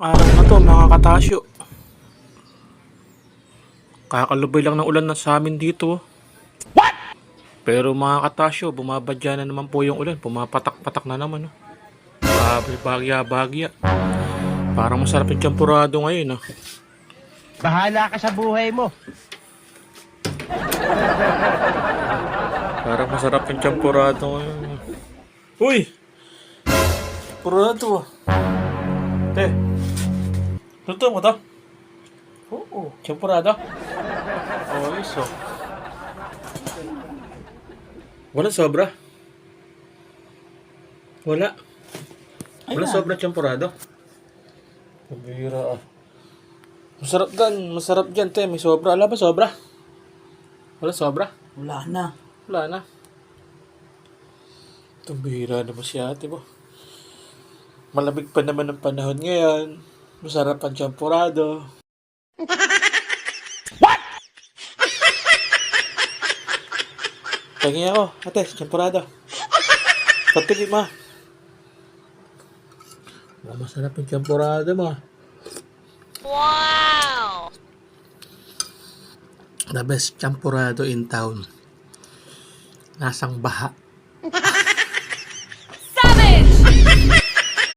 Araw na to mga katasyo. Kakalubay lang ng ulan na sa amin dito. Pero mga katasyo, bumabadya na naman po yung ulan. Pumapatak-patak na naman. Grabe, bagya-bagya. Parang masarap yung champurado ngayon. Bahala ka sa buhay mo. Parang masarap yung champurado ngayon. Uy! Champurado. Te. Luto mo to? Oo. Champurado? Oh, iso. Wala sobra? Wala. Wala sobra champurado? Pabira ah. Masarap dyan, te. May sobra. Wala ba sobra? Wala sobra? Wala na. Wala na. Pabira naman si ate mo. Malamig pa naman ang panahon ngayon. Masarap ang champurado. What? Tingin ako. Ate, champurado. Patigil mo. Masarap ang champurado mo. Wow! The best champurado in town. Nasang baha.